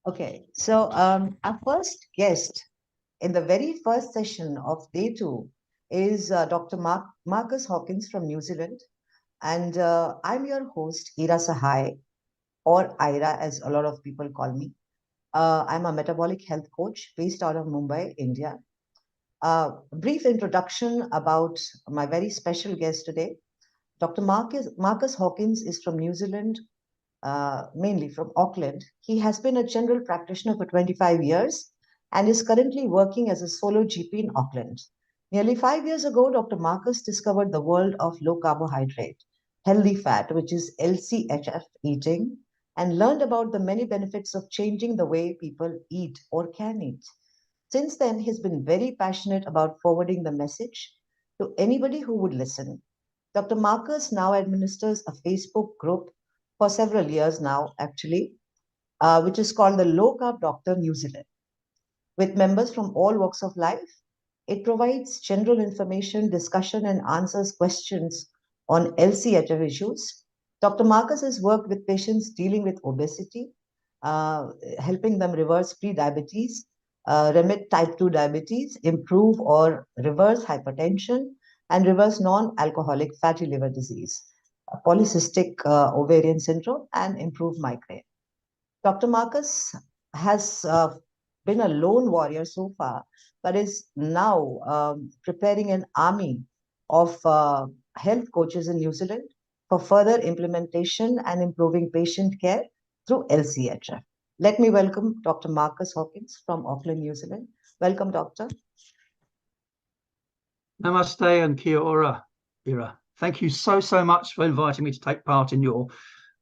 Okay, so our first guest in the very first session of day two is Dr. Marcus Hawkins from New Zealand. And I'm your host, Ira Sahay, or Ira, as a lot of people call me. I'm a metabolic health coach based out of Mumbai, India. Brief introduction about my very special guest today. Dr. Marcus Hawkins is from New Zealand, mainly from Auckland. He has been a general practitioner for 25 years and is currently working as a solo GP in Auckland. Nearly 5 years ago, Dr. Marcus discovered the world of low carbohydrate, healthy fat, which is LCHF eating, and learned about the many benefits of changing the way people eat or can eat. Since then, he's been very passionate about forwarding the message to anybody who would listen. Dr. Marcus now administers a Facebook group for several years now, actually, which is called the Low-Carb Doctor New Zealand, with members from all walks of life. It provides general information, discussion, and answers questions on LCHF issues. Dr. Marcus has worked with patients dealing with obesity, helping them reverse pre-diabetes, remit type 2 diabetes, improve or reverse hypertension, and reverse non-alcoholic fatty liver disease, polycystic ovarian syndrome, and improve migraine. Dr. Marcus has been a lone warrior so far, but is now preparing an army of health coaches in New Zealand for further implementation and improving patient care through LCHF. Let me welcome Dr. Marcus Hawkins from Auckland, New Zealand. Welcome, Doctor. Namaste and kia ora, Ira. Thank you so much for inviting me to take part in your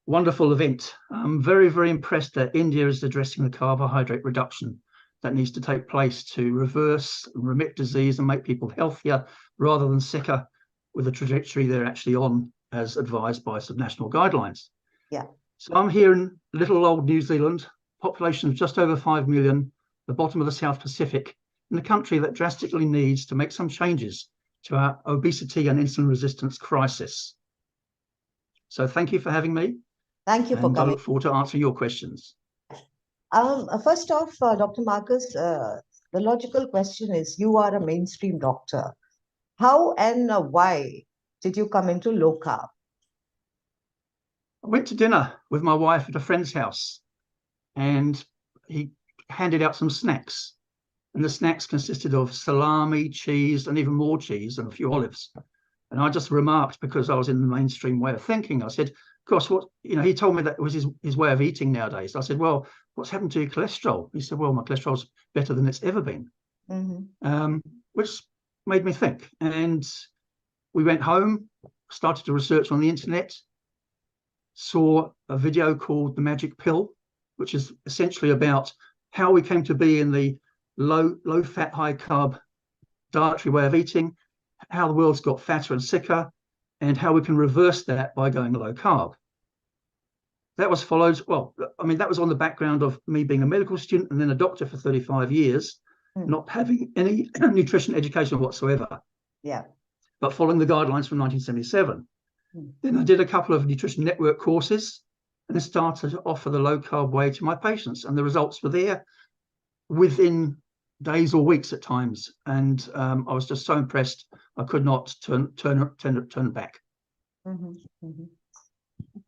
wonderful event. I'm very, very impressed that India is addressing the carbohydrate reduction that needs to take place to reverse and remit disease and make people healthier rather than sicker with the trajectory they're actually on as advised by some national guidelines. Yeah. So I'm here in little old New Zealand, population of just over 5 million, the bottom of the South Pacific, in a country that drastically needs to make some changes to our obesity and insulin resistance crisis. So thank you for having me. Thank you for coming. I look forward to answering your questions. First off, Dr. Marcus, the logical question is, you are a mainstream doctor. How and why did you come into low carb? I went to dinner with my wife at a friend's house, and he handed out some snacks. And the snacks consisted of salami, cheese, and even more cheese, and a few olives. And I just remarked, because I was in the mainstream way of thinking, I said, gosh, what, he told me that it was his way of eating nowadays. I said, well, what's happened to your cholesterol? He said, well, my cholesterol's better than it's ever been, which made me think. And we went home, started to research on the internet, saw a video called The Magic Pill, which is essentially about how we came to be in the low fat, high carb dietary way of eating, how the world's got fatter and sicker, and how we can reverse that by going low carb. That was followed, that was on the background of me being a medical student and then a doctor for 35 years, not having any nutrition education whatsoever. Yeah. But following the guidelines from 1977. Then I did a couple of nutrition network courses and then started to offer the low carb way to my patients. And the results were there within days or weeks at times. And I was just so impressed, I could not turn back.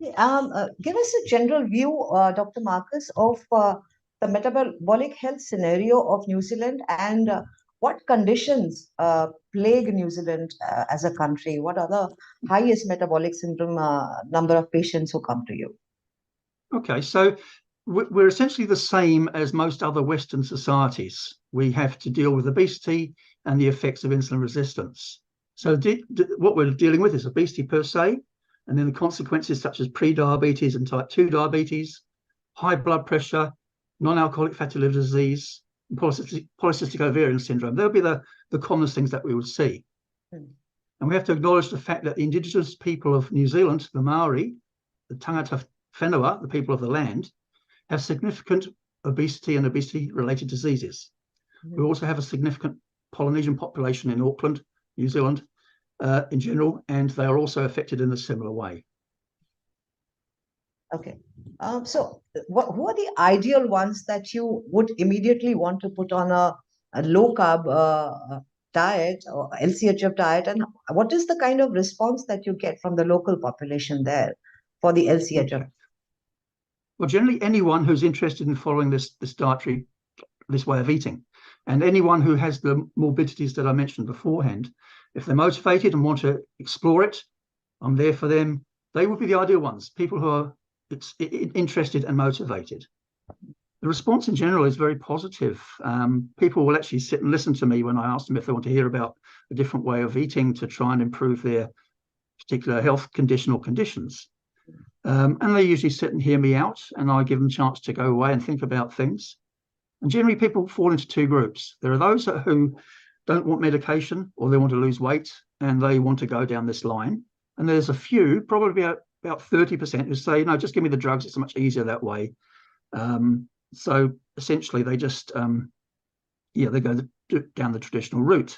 Give us a general view, Dr. Marcus, of the metabolic health scenario of New Zealand and what conditions plague New Zealand as a country? What are the highest metabolic syndrome number of patients who come to you? Okay, so we're essentially the same as most other Western societies. We have to deal with obesity and the effects of insulin resistance. So what we're dealing with is obesity per se, and then the consequences such as pre-diabetes and type 2 diabetes, high blood pressure, non-alcoholic fatty liver disease, and polycystic ovarian syndrome. They'll be the commonest things that we would see. And we have to acknowledge the fact that the indigenous people of New Zealand, the Maori, the tangata whenua, the people of the land, have significant obesity and obesity-related diseases. We also have a significant Polynesian population in Auckland, New Zealand, in general, and they are also affected in a similar way. Okay. So, who are the ideal ones that you would immediately want to put on a low carb diet or LCHF diet? And what is the kind of response that you get from the local population there for the LCHF? Okay. Well, generally, anyone who's interested in following this this way of eating, and anyone who has the morbidities that I mentioned beforehand, if they're motivated and want to explore it, I'm there for them. They would be the ideal ones, people who are interested and motivated. The response in general is very positive. People will actually sit and listen to me when I ask them if they want to hear about a different way of eating to try and improve their particular health condition or conditions. And they usually sit and hear me out, and I give them a chance to go away and think about things. And generally, people fall into two groups. There are those who don't want medication, or they want to lose weight, and they want to go down this line. And there's a few, probably about 30%, who say, no, just give me the drugs. It's much easier that way. So essentially, they just, they go down the traditional route.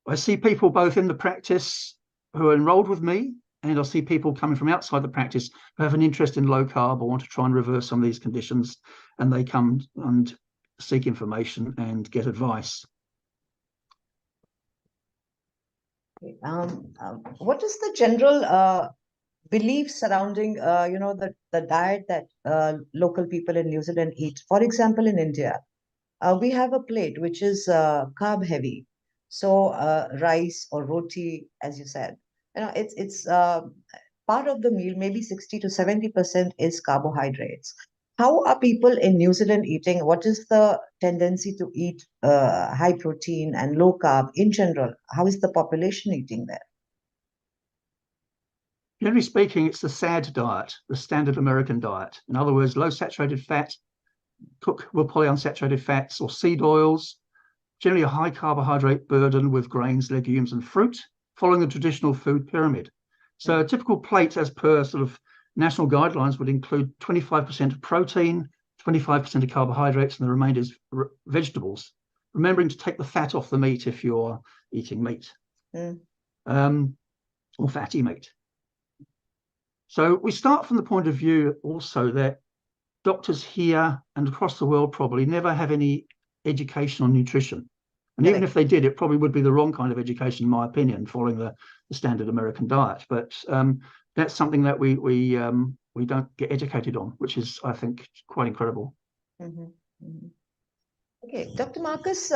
I see people both in the practice who are enrolled with me, and I see people coming from outside the practice who have an interest in low carb or want to try and reverse some of these conditions, and they come and seek information and get advice. What is the general belief surrounding, the diet that local people in New Zealand eat? For example, in India, we have a plate which is carb heavy. So rice or roti, as you said, it's part of the meal, maybe 60 to 70% is carbohydrates. How are people in New Zealand eating? What is the tendency to eat high protein and low carb in general? How is the population eating there? Generally speaking, it's the SAD diet, the standard American diet. In other words, low saturated fat, cookable polyunsaturated fats or seed oils, generally a high carbohydrate burden with grains, legumes, and fruit, following the traditional food pyramid. So a typical plate, as per sort of national guidelines, would include 25% of protein, 25% of carbohydrates, and the remainder is vegetables, remembering to take the fat off the meat if you're eating meat or fatty meat. So we start from the point of view also that doctors here and across the world probably never have any education on nutrition. And even if they did, it probably would be the wrong kind of education, in my opinion, following the standard American diet. But that's something that we don't get educated on, which is, I think, quite incredible. Okay, Dr. Marcus,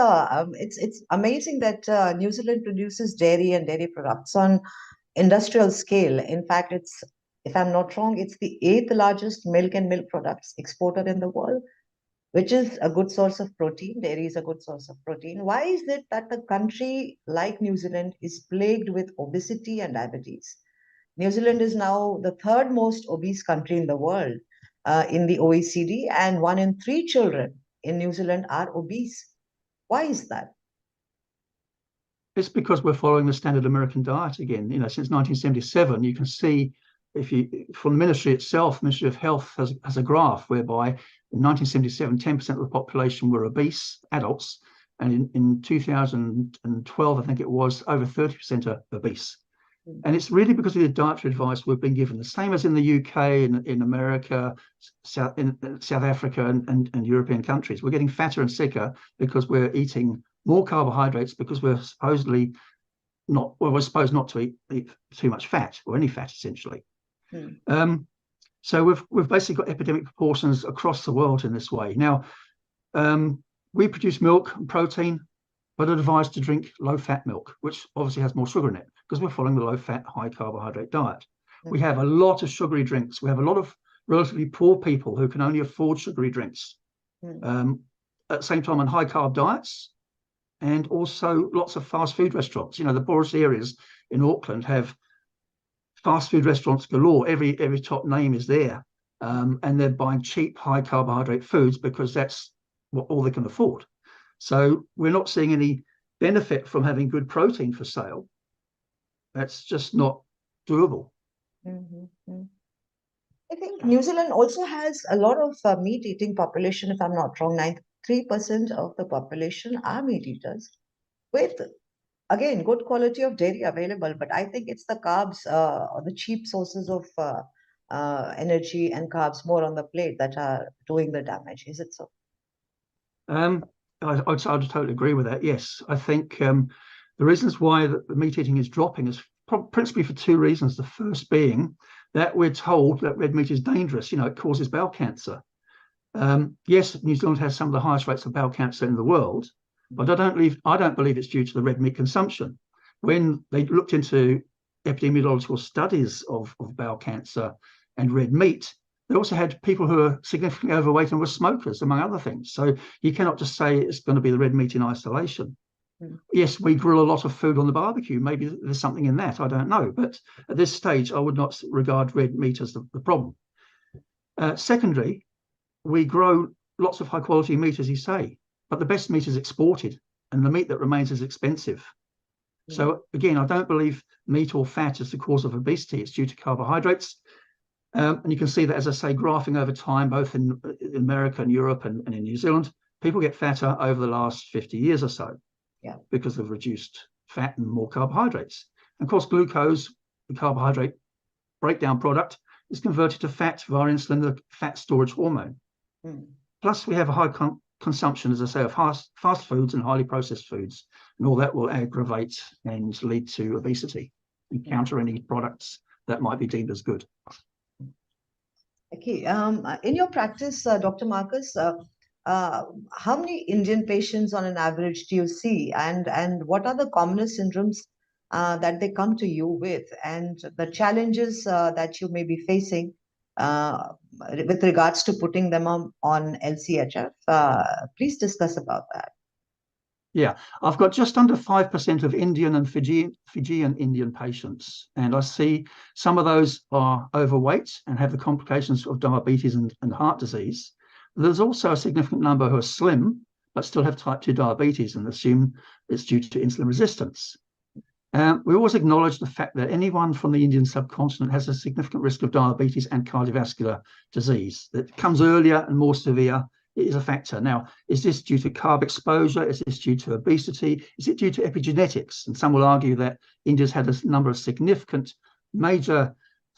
it's amazing that New Zealand produces dairy and dairy products on industrial scale. In fact, if I'm not wrong, it's the 8th largest milk and milk products exporter in the world, which is a good source of protein. Dairy is a good source of protein. Why is it that a country like New Zealand is plagued with obesity and diabetes? New Zealand is now the 3rd most obese country in the world in the OECD, and 1 in 3 children in New Zealand are obese. Why is that? It's because we're following the standard American diet again. Since 1977, you can see from the ministry itself, Ministry of Health has a graph whereby in 1977, 10% of the population were obese adults, and in 2012, I think it was, over 30% are obese. And it's really because of the dietary advice we've been given, the same as in the UK, in America, South Africa, and European countries. We're getting fatter and sicker because we're eating more carbohydrates, because we're supposed not to eat too much fat, or any fat, essentially. So we've basically got epidemic proportions across the world in this way. Now, we produce milk and protein, but are advised to drink low-fat milk, which obviously has more sugar in it, because we're following the low-fat, high-carbohydrate diet. We have a lot of sugary drinks. We have a lot of relatively poor people who can only afford sugary drinks. At the same time, on high-carb diets, and also lots of fast food restaurants. The poorest areas in Auckland have fast food restaurants galore. Every top name is there, and they're buying cheap, high-carbohydrate foods because that's all they can afford. So we're not seeing any benefit from having good protein for sale. That's just not doable. I think New Zealand also has a lot of meat-eating population, if I'm not wrong. 93% of the population are meat eaters, with, again, good quality of dairy available. But I think it's the carbs or the cheap sources of energy and carbs more on the plate that are doing the damage. Is it so? I'd totally agree with that. Yes, I think the reasons why the meat eating is dropping is principally for two reasons. The first being that we're told that red meat is dangerous. It causes bowel cancer. Yes, New Zealand has some of the highest rates of bowel cancer in the world, but I don't believe it's due to the red meat consumption. When they looked into epidemiological studies of bowel cancer and red meat, they also had people who are significantly overweight and were smokers, among other things. So you cannot just say it's going to be the red meat in isolation. Yes, we grill a lot of food on the barbecue. Maybe there's something in that. I don't know. But at this stage, I would not regard red meat as the problem. Secondly, we grow lots of high quality meat, as you say, but the best meat is exported and the meat that remains is expensive. So again, I don't believe meat or fat is the cause of obesity. It's due to carbohydrates. And you can see that, as I say, graphing over time, both in America and Europe and in New Zealand, people get fatter over the last 50 years or so because of reduced fat and more carbohydrates. And of course, glucose, the carbohydrate breakdown product, is converted to fat via insulin, the fat storage hormone. Plus, we have a high consumption, as I say, of fast foods and highly processed foods, and all that will aggravate and lead to obesity and counter any products that might be deemed as good. Okay. In your practice, Dr. Marcus, how many Indian patients on an average do you see, and what are the commonest syndromes that they come to you with, and the challenges that you may be facing with regards to putting them on LCHF? Please discuss about that. Yeah, I've got just under 5% of Indian and Fijian Indian patients, and I see some of those are overweight and have the complications of diabetes and heart disease. There's also a significant number who are slim but still have type 2 diabetes and assume it's due to insulin resistance. We always acknowledge the fact that anyone from the Indian subcontinent has a significant risk of diabetes and cardiovascular disease that comes earlier and more severe. It is a factor. Now, is this due to carb exposure? Is this due to obesity? Is it due to epigenetics? And some will argue that India's had a number of significant major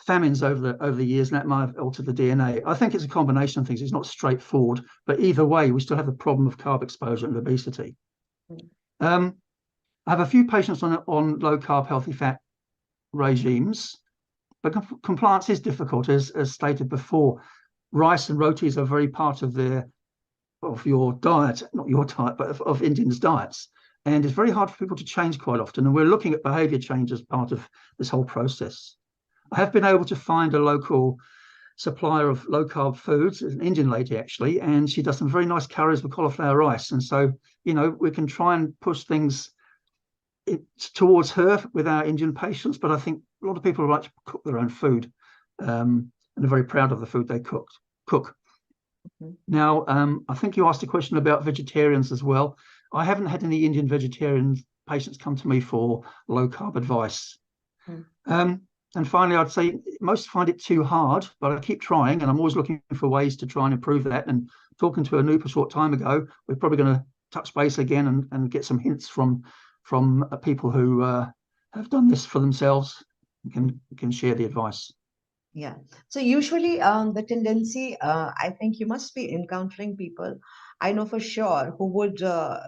famines over the years, and that might have altered the DNA. I think it's a combination of things. It's not straightforward, but either way, we still have the problem of carb exposure and obesity. I have a few patients on low-carb, healthy fat regimes, but compliance is difficult, as stated before. Rice and rotis are very part of your diet, not your diet, but of Indians' diets. And it's very hard for people to change quite often. And we're looking at behavior change as part of this whole process. I have been able to find a local supplier of low-carb foods, an Indian lady actually, and she does some very nice curries with cauliflower rice. And so, we can try and push things towards her with our Indian patients. But I think a lot of people like to cook their own food and are very proud of the food they cook. Now, I think you asked a question about vegetarians as well. I haven't had any Indian vegetarian patients come to me for low-carb advice. And finally, I'd say most find it too hard, but I keep trying, and I'm always looking for ways to try and improve that. And talking to Anoop a short time ago, we're probably going to touch base again and get some hints from people who have done this for themselves and can share the advice. Yeah. So usually the tendency, I think you must be encountering people, I know for sure, who would,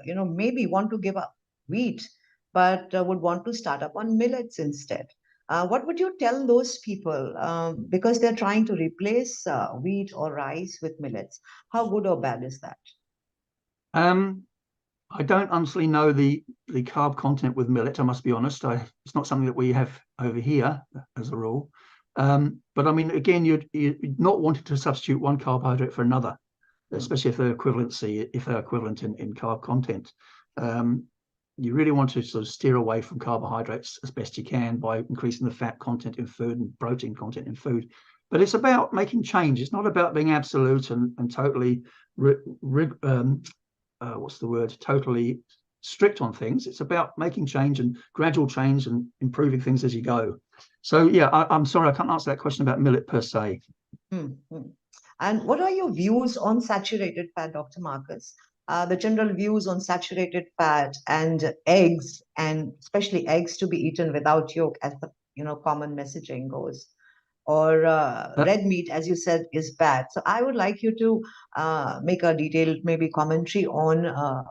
maybe want to give up wheat, but would want to start up on millets instead. What would you tell those people? Because they're trying to replace wheat or rice with millets. How good or bad is that? I don't honestly know the carb content with millet, I must be honest. It's not something that we have over here as a rule. But I mean, again, you'd not wanting to substitute one carbohydrate for another, especially if they're equivalent in carb content. You really want to sort of steer away from carbohydrates as best you can by increasing the fat content in food and protein content in food. But it's about making change. It's not about being absolute and totally totally strict on things. It's about making change and gradual change and improving things as you go. So yeah, I'm sorry, I can't answer that question about millet per se. And what are your views on saturated fat, Dr. Marcus? The general views on saturated fat and eggs, and especially eggs to be eaten without yolk, as the common messaging goes. or red meat, as you said, is bad. So I would like you to make a detailed maybe commentary on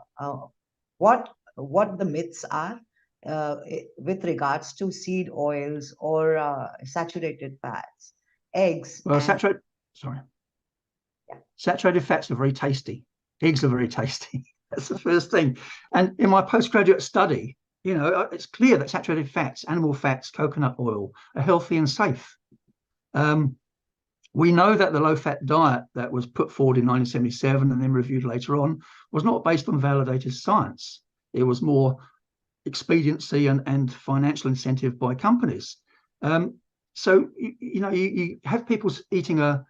what what the myths are with regards to seed oils or saturated fats, eggs, Well, and sorry, yeah. saturated fats are very tasty. Eggs are very tasty. That's the first thing. And in my postgraduate study, it's clear that saturated fats, animal fats, coconut oil, are healthy and safe. We know that the low-fat diet that was put forward in 1977 and then reviewed later on was not based on validated science. It was more expediency and financial incentive by companies. So you have people eating a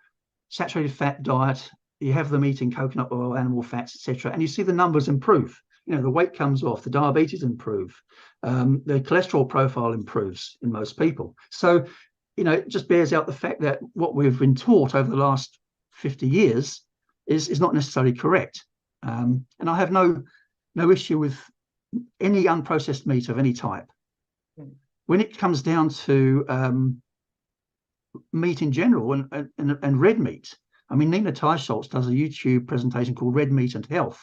saturated fat diet, you have them eating coconut oil, animal fats, etc., and you see the numbers improve. The weight comes off, the diabetes improve, the cholesterol profile improves in most people. So it just bears out the fact that what we've been taught over the last 50 years is not necessarily correct. And I have no issue with any unprocessed meat of any type. When it comes down to meat in general and red meat, I mean, Nina Teicholz does a YouTube presentation called Red Meat and Health,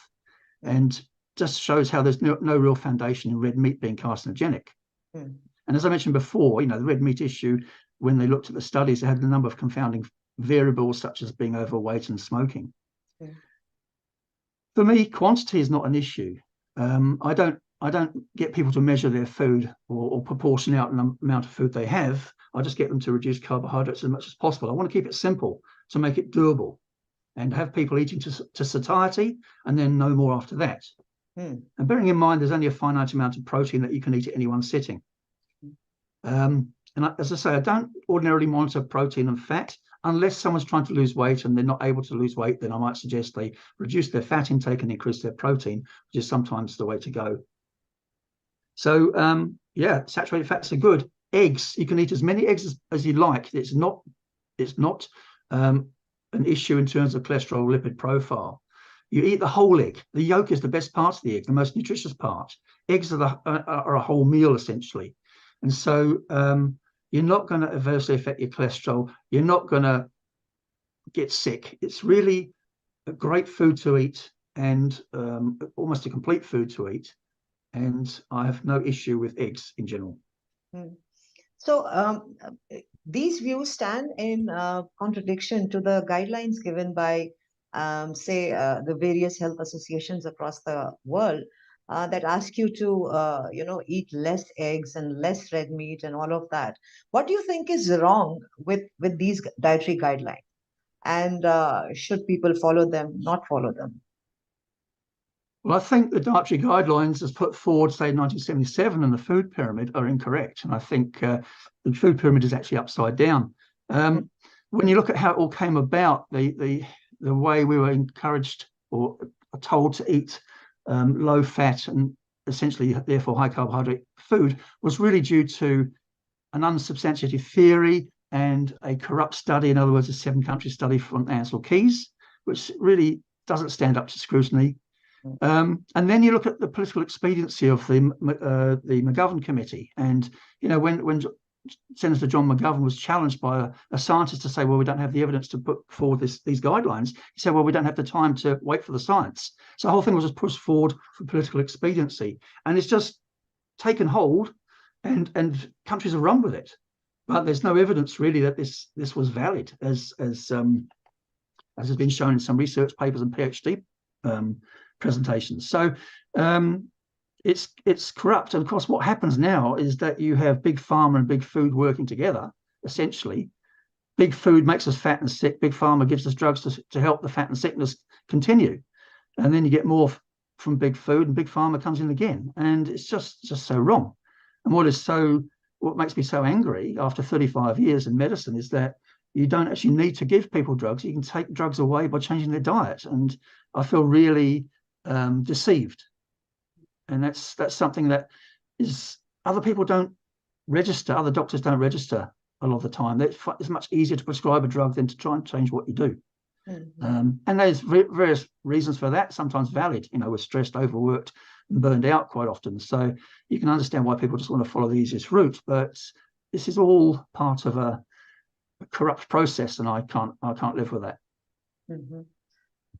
and just shows how there's no real foundation in red meat being carcinogenic. And as I mentioned before, the red meat issue, when they looked at the studies, they had a number of confounding variables such as being overweight and smoking. For me, quantity is not an issue. I don't get people to measure their food or proportion out the amount of food they have. I just get them to reduce carbohydrates as much as possible. I want to keep it simple to make it doable and have people eating to satiety and then no more after that. And bearing in mind, there's only a finite amount of protein that you can eat at any one sitting. And as I say, I don't ordinarily monitor protein and fat unless someone's trying to lose weight and they're not able to lose weight. Then I might suggest they reduce their fat intake and increase their protein, which is sometimes the way to go. So yeah, saturated fats are good. Eggs, you can eat as many eggs as you like. It's not an issue in terms of cholesterol lipid profile. You eat the whole egg. The yolk is the best part of the egg, the most nutritious part. Eggs are a whole meal essentially, and so you're not going to adversely affect your cholesterol. You're not going to get sick. It's really a great food to eat and almost a complete food to eat. And I have no issue with eggs in general. So these views stand in contradiction to the guidelines given by, say, the various health associations across the world that ask you to, eat less eggs and less red meat and all of that. What do you think is wrong with these dietary guidelines? And should people follow them, not follow them? Well, I think the dietary guidelines as put forward, say, in 1977 and the food pyramid are incorrect. And I think the food pyramid is actually upside down. When you look at how it all came about, the way we were encouraged or told to eat low fat and essentially therefore high carbohydrate food was really due to an unsubstantiated theory and a corrupt study, in other words, a 7-country study from Ansel Keys, which really doesn't stand up to scrutiny. And then you look at the political expediency of the McGovern Committee, and when Senator John McGovern was challenged by a scientist to say, well, we don't have the evidence to put forward these guidelines, he said, well, we don't have the time to wait for the science. So the whole thing was just pushed forward for political expediency, and it's just taken hold, and countries have run with it. But there's no evidence really that this was valid, as has been shown in some research papers and PhD presentations. So it's corrupt. And of course, what happens now is that you have big pharma and big food working together. Essentially, big food makes us fat and sick. Big pharma gives us drugs to help the fat and sickness continue. And then you get more from big food, and big pharma comes in again. And it's just so wrong. And what makes me so angry after 35 years in medicine is that you don't actually need to give people drugs. You can take drugs away by changing their diet. And I feel really deceived. And that's something that is other people don't register, other doctors don't register a lot of the time. It's much easier to prescribe a drug than to try and change what you do. And there's various reasons for that, sometimes valid. We're stressed, overworked, and burned out quite often. So you can understand why people just want to follow the easiest route. But this is all part of a corrupt process, and I can't live with that. Mm-hmm.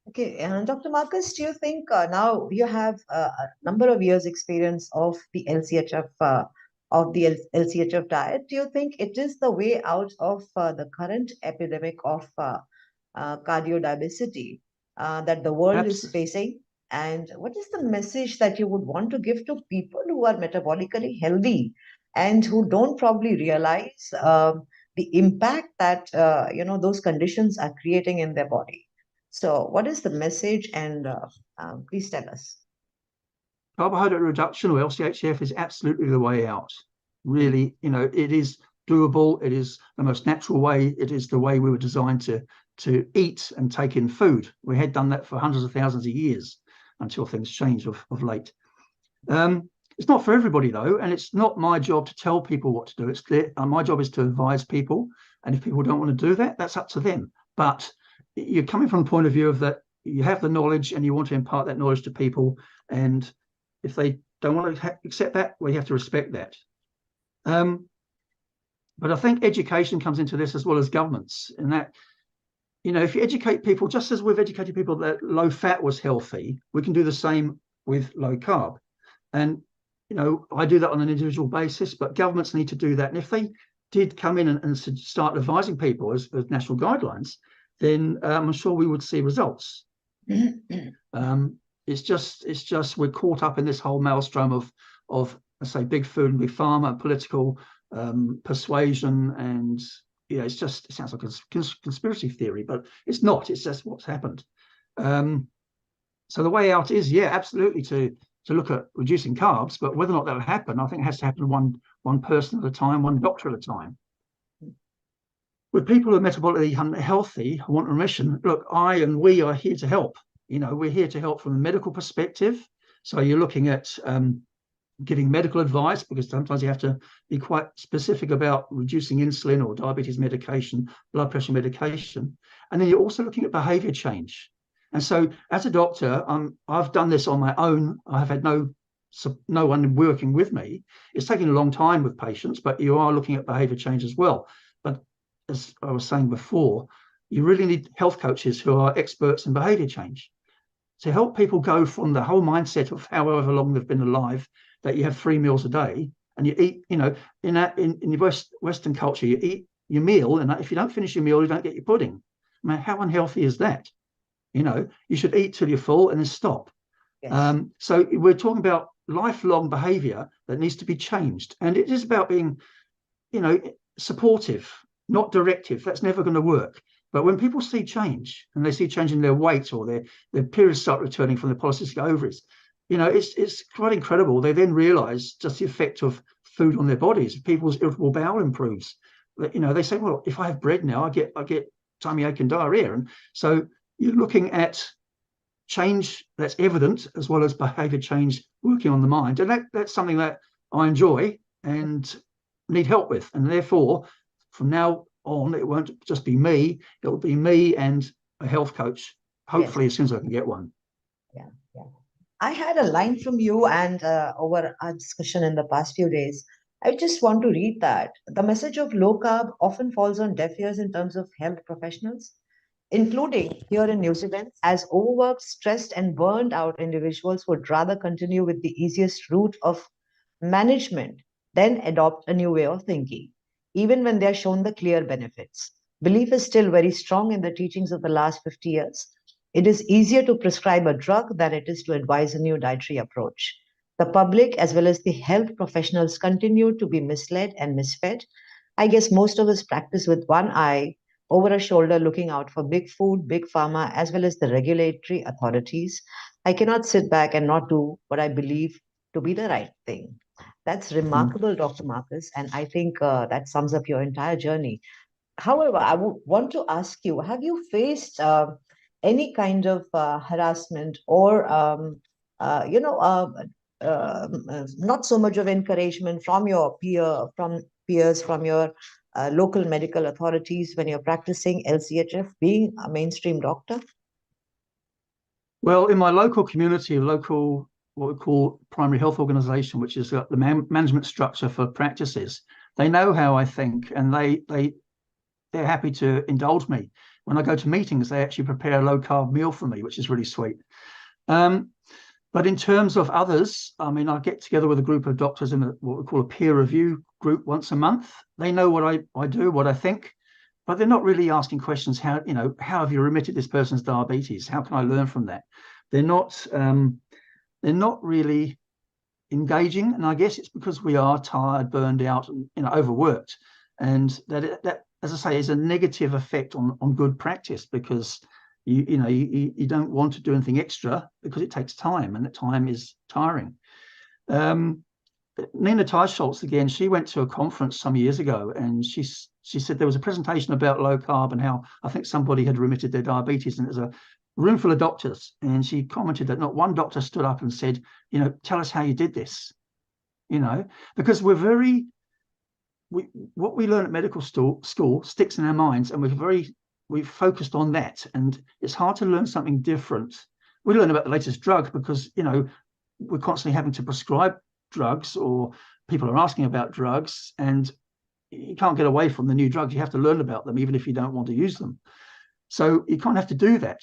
Okay, and Dr. Marcus, do you think now you have a number of years experience of the LCHF LCHF diet? Do you think it is the way out of the current epidemic of cardiodiabesity that the world is Absolutely. facing? And what is the message that you would want to give to people who are metabolically healthy and who don't probably realize the impact that those conditions are creating in their body? So, what is the message? And please tell us. Carbohydrate reduction, or LCHF, is absolutely the way out. Really, it is doable. It is the most natural way. It is the way we were designed to eat and take in food. We had done that for hundreds of thousands of years until things changed of late. It's not for everybody, though, and it's not my job to tell people what to do. It's clear. My job is to advise people, and if people don't want to do that, that's up to them. But you're coming from the point of view of that you have the knowledge and you want to impart that knowledge to people, and if they don't want to accept that, we have to respect that. But I think education comes into this as well as governments, in that, if you educate people, just as we've educated people that low fat was healthy, we can do the same with low carb. And, I do that on an individual basis, but governments need to do that. And if they did come in and start advising people as national guidelines, then I'm sure we would see results. It's just we're caught up in this whole maelstrom of let's say big food and big pharma, political persuasion, and it sounds like a conspiracy theory, but it's not. It's just what's happened. So the way out is, absolutely to look at reducing carbs, but whether or not that'll happen, I think it has to happen one person at a time, one doctor at a time. With people who are metabolically healthy, who want remission, look, we are here to help. We're here to help from a medical perspective. So you're looking at giving medical advice, because sometimes you have to be quite specific about reducing insulin or diabetes medication, blood pressure medication. And then you're also looking at behavior change. And so as a doctor, I've done this on my own. I've had no one working with me. It's taken a long time with patients, but you are looking at behavior change as well. But as I was saying before, you really need health coaches who are experts in behavior change to help people go from the whole mindset of however long they've been alive, that you have 3 meals a day and you eat, in your Western culture, you eat your meal, and if you don't finish your meal, you don't get your pudding. I mean, how unhealthy is that? You should eat till you're full and then stop. Yes. So we're talking about lifelong behavior that needs to be changed. And it is about being, supportive, not directive. That's never going to work. But when people see change, and they see change in their weight, or their periods start returning from the polycystic ovaries, it's quite incredible. They then realize just the effect of food on their bodies. People's irritable bowel improves. They say, well, if I have bread now, I get tummy ache and diarrhea. And so you're looking at change that's evident, as well as behavior change working on the mind. And that's something that I enjoy and need help with. And therefore, from now on, it won't just be me. It will be me and a health coach, hopefully, as soon as I can get one. Yeah. I had a line from you, and over our discussion in the past few days, I just want to read that. The message of low carb often falls on deaf ears in terms of health professionals, including here in New Zealand, as overworked, stressed, and burned out individuals would rather continue with the easiest route of management than adopt a new way of thinking, even when they are shown the clear benefits. Belief is still very strong in the teachings of the last 50 years. It is easier to prescribe a drug than it is to advise a new dietary approach. The public, as well as the health professionals, continue to be misled and misfed. I guess most of us practice with one eye over our shoulder, looking out for big food, big pharma, as well as the regulatory authorities. I cannot sit back and not do what I believe to be the right thing. That's remarkable, Dr. Marcus, and I think that sums up your entire journey. However, I would want to ask you, have you faced any kind of harassment or, not so much of encouragement from your peers, from your local medical authorities when you're practicing LCHF, being a mainstream doctor? Well, in my local community, what we call primary health organization, which is the management structure for practices, they know how I think, and they they're happy to indulge me. When I go to meetings, they actually prepare a low-carb meal for me, which is really sweet. But in terms of others, I mean, I get together with a group of doctors in what we call a peer review group once a month. They know what I do, what I think, but they're not really asking questions. How have you remitted this person's diabetes? How can I learn from that? They're not really engaging, and I guess it's because we are tired, burned out, and overworked, and that, as I say, is a negative effect on good practice, because you don't want to do anything extra because it takes time, and that time is tiring. Nina Teicholz, again, she went to a conference some years ago, and she said there was a presentation about low carb and how I think somebody had remitted their diabetes, and it was a room full of doctors, and she commented that not one doctor stood up and said, tell us how you did this, because what we learn at medical school sticks in our minds, and we've focused on that, and it's hard to learn something different. We learn about the latest drug because we're constantly having to prescribe drugs, or people are asking about drugs, and you can't get away from the new drugs. You have to learn about them even if you don't want to use them. So you kind of have to do that.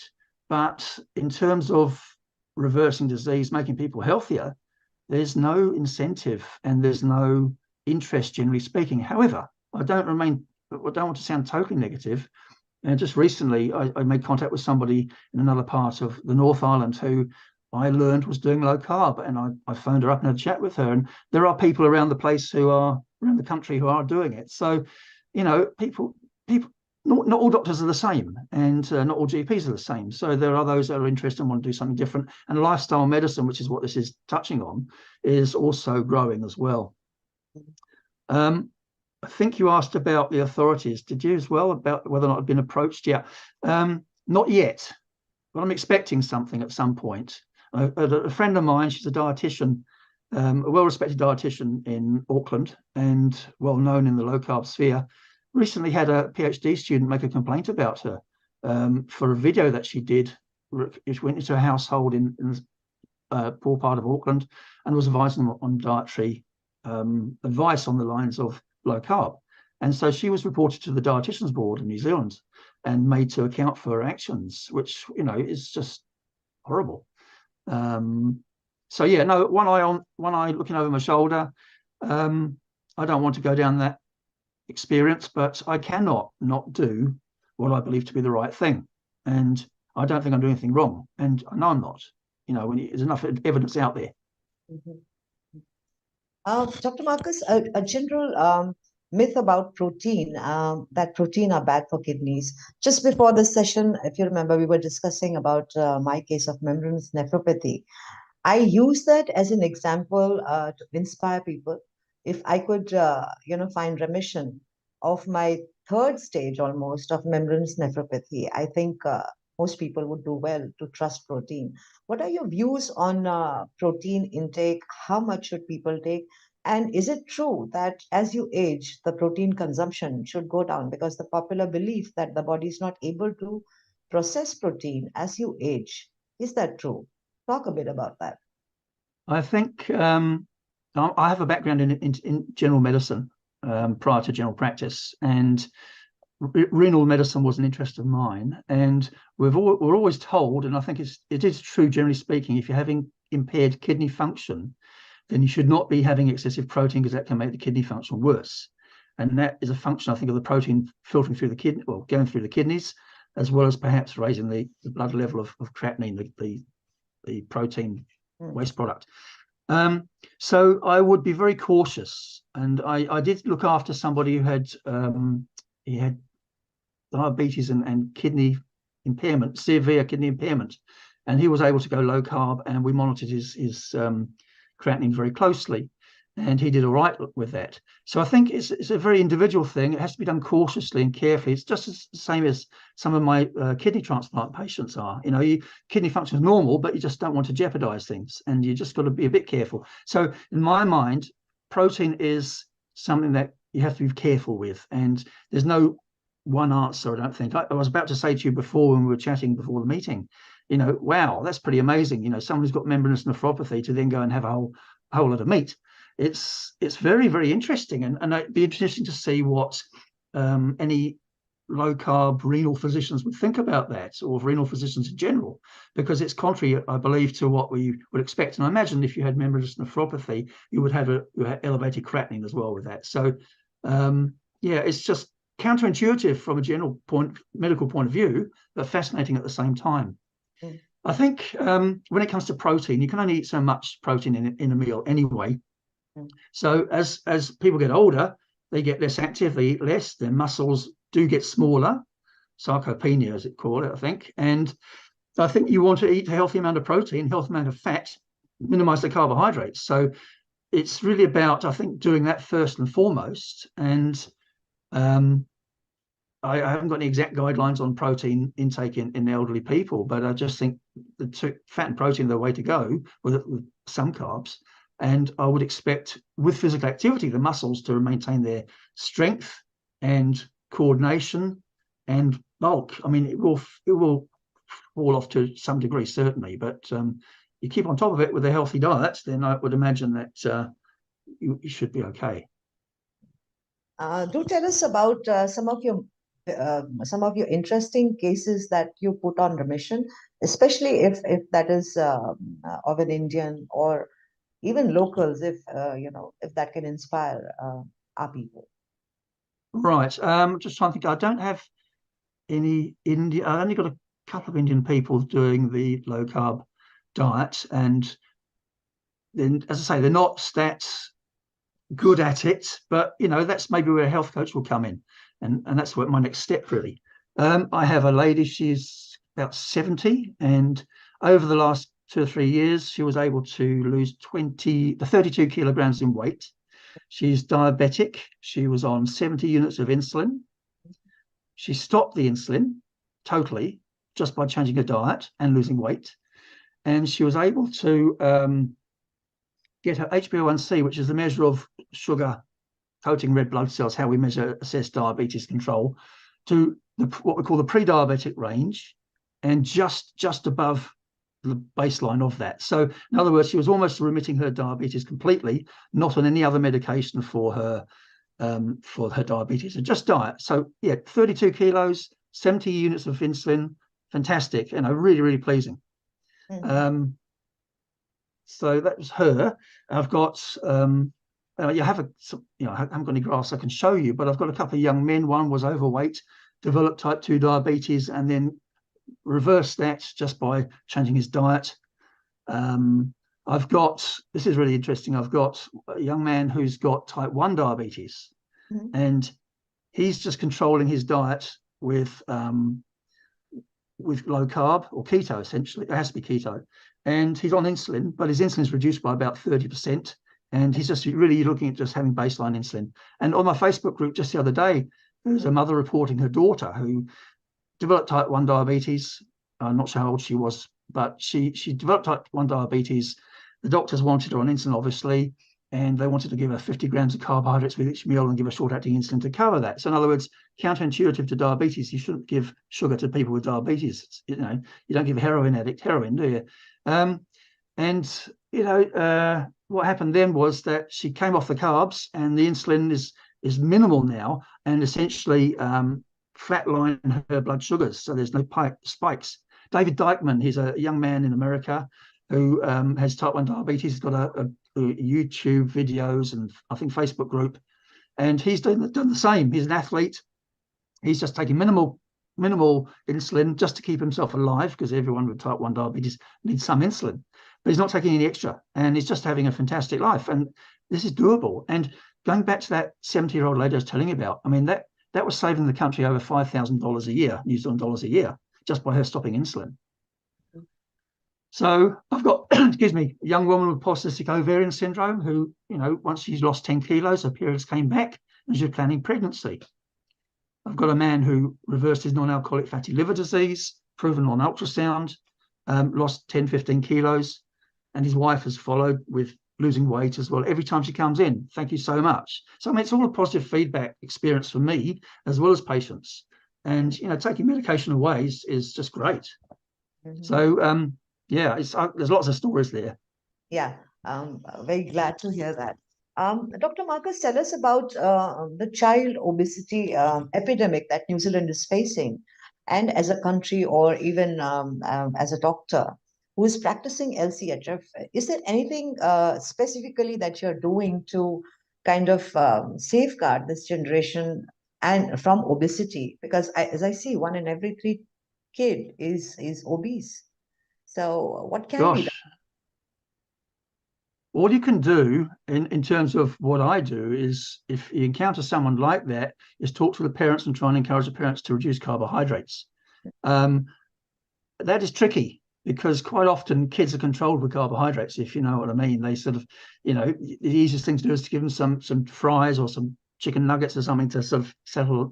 But in terms of reversing disease, making people healthier, there's no incentive and there's no interest, generally speaking. However, I don't want to sound totally negative. And just recently, I made contact with somebody in another part of the North Island who I learned was doing low carb, and I phoned her up and had a chat with her. And there are people around the place around the country who are doing it. So, people. Not all doctors are the same, and not all GPs are the same. So there are those that are interested and want to do something different. And lifestyle medicine, which is what this is touching on, is also growing as well. I think you asked about the authorities. Did you as well, about whether or not I've been approached? Yeah, not yet, but I'm expecting something at some point. A friend of mine, she's a dietitian, a well-respected dietitian in Auckland and well-known in the low-carb sphere, recently had a PhD student make a complaint about her for a video that she did. She went into a household in a poor part of Auckland and was advising them on dietary advice on the lines of low carb. And so she was reported to the Dietitians Board in New Zealand and made to account for her actions, which, is just horrible. So, yeah, no, one eye looking over my shoulder. I don't want to go down that experience, but I cannot not do what I believe to be the right thing, and I don't think I'm doing anything wrong, and I know I'm not. When there's enough evidence out there. Dr. Marcus, a general myth about protein, that protein are bad for kidneys. Just before this session, if you remember, we were discussing about my case of membranous nephropathy. I use that as an example to inspire people. If I could, find remission of my third stage almost of membranous nephropathy, I think most people would do well to trust protein. What are your views on protein intake? How much should people take? And is it true that as you age, the protein consumption should go down? Because the popular belief that the body is not able to process protein as you age. Is that true? Talk a bit about that. I think I have a background in general medicine prior to general practice, and renal medicine was an interest of mine. And we're always told, and I think it is true generally speaking, if you're having impaired kidney function, then you should not be having excessive protein, because that can make the kidney function worse. And that is a function, I think, of the protein filtering through the kidney, or going through the kidneys, as well as perhaps raising the blood level of creatinine, the protein waste product. So I would be very cautious, and I did look after somebody who had he had diabetes and kidney impairment, severe kidney impairment, and he was able to go low carb, and we monitored his creatinine very closely, and he did all right with that. So I think it's a very individual thing. It has to be done cautiously and carefully. It's just the same as some of my kidney transplant patients are. Kidney function is normal, but you just don't want to jeopardize things, and you just got to be a bit careful. So in my mind, protein is something that you have to be careful with, and there's no one answer, I don't think. I was about to say to you before, when we were chatting before the meeting, wow, that's pretty amazing. Someone who's got membranous nephropathy to then go and have a whole lot of meat. It's very, very interesting, and it'd be interesting to see what any low-carb renal physicians would think about that, or renal physicians in general, because it's contrary, I believe, to what we would expect. And I imagine if you had membranous nephropathy, you would have elevated creatinine as well with that. So, yeah, it's just counterintuitive from a general medical point of view, but fascinating at the same time. Mm. I think when it comes to protein, you can only eat so much protein in a meal anyway. Mm. So as people get older, they get less active, they eat less, their muscles do get smaller, sarcopenia as it called it, I think. And I think you want to eat a healthy amount of protein, healthy amount of fat, minimize the carbohydrates. So it's really about, I think, doing that first and foremost. And I haven't got any exact guidelines on protein intake in elderly people, but I just think the fat and protein are the way to go with some carbs. And I would expect with physical activity, the muscles to maintain their strength and coordination and bulk. I mean, it will fall off to some degree, certainly, but you keep on top of it with a healthy diet, then I would imagine that you should be okay. Do tell us about some of your interesting cases that you put on remission, especially if that is of an Indian or even locals, if if that can inspire our people. Right. Just trying to think. I don't have any Indian. I only got a couple of Indian people doing the low carb diet, and then, as I say, they're not that good at it. But that's maybe where a health coach will come in, and that's what my next step really. I have a lady. She's about 70, and over the last 2 or 3 years, she was able to lose 32 kilograms in weight. She's diabetic. She was on 70 units of insulin. She stopped the insulin totally just by changing her diet and losing weight. And she was able to get her HbA1c, which is the measure of sugar coating red blood cells, how we assess diabetes control, to what we call the pre-diabetic range, and just above the baseline of that. So in other words, she was almost remitting her diabetes completely, not on any other medication for her diabetes, and just diet. So yeah, 32 kilos, 70 units of insulin, fantastic, really, really pleasing. Mm-hmm. So that was her. I've got I haven't got any graphs I can show you, but I've got a couple of young men. One was overweight, developed type 2 diabetes, and then reversed that just by changing his diet. I've got, this is really interesting, I've got a young man who's got type 1 diabetes, mm-hmm. and he's just controlling his diet with low carb or keto, essentially. It has to be keto. And he's on insulin, but his insulin is reduced by about 30%. And he's just really looking at just having baseline insulin. And on my Facebook group just the other day, there was a mother reporting her daughter who developed type 1 diabetes. I'm not sure how old she was, but she developed type 1 diabetes. The doctors wanted her on insulin, obviously, and they wanted to give her 50 grams of carbohydrates with each meal and give her short-acting insulin to cover that. So in other words, counterintuitive to diabetes, you shouldn't give sugar to people with diabetes. You don't give a heroin addict heroin, do you? What happened then was that she came off the carbs, and the insulin is minimal now, and essentially flatline her blood sugars, so there's no spikes. David Dykman, he's a young man in America who has type 1 diabetes. He's got a YouTube videos and I think Facebook group, and he's done the same. He's an athlete. He's just taking minimal insulin just to keep himself alive, because everyone with type 1 diabetes needs some insulin, but he's not taking any extra, and he's just having a fantastic life. And this is doable. And going back to that 70-year-old lady I was telling you about, I mean, that was saving the country over $5,000 a year, New Zealand dollars a year, just by her stopping insulin. So I've got, excuse me, a young woman with polycystic ovarian syndrome who, once she's lost 10 kilos, her periods came back and she's planning pregnancy. I've got a man who reversed his non-alcoholic fatty liver disease, proven on ultrasound, lost 10, 15 kilos, and his wife has followed with losing weight as well. Every time she comes in, thank you so much. So I mean, it's all a positive feedback experience for me as well as patients. And, taking medication away is just great. Mm-hmm. So, yeah, there's lots of stories there. Yeah, very glad to hear that. Dr. Marcus, tell us about the child obesity epidemic that New Zealand is facing, and as a country, or even as a doctor who is practicing LCHF, is there anything specifically that you're doing to kind of safeguard this generation and from obesity? Because as I see, 1 in every 3 kid is obese. So what can be done? Gosh, all you can do in terms of what I do is if you encounter someone like that, is talk to the parents and try and encourage the parents to reduce carbohydrates. Um, that is tricky because quite often kids are controlled with carbohydrates, if you know what I mean. They sort of, the easiest thing to do is to give them some fries or some chicken nuggets or something to sort of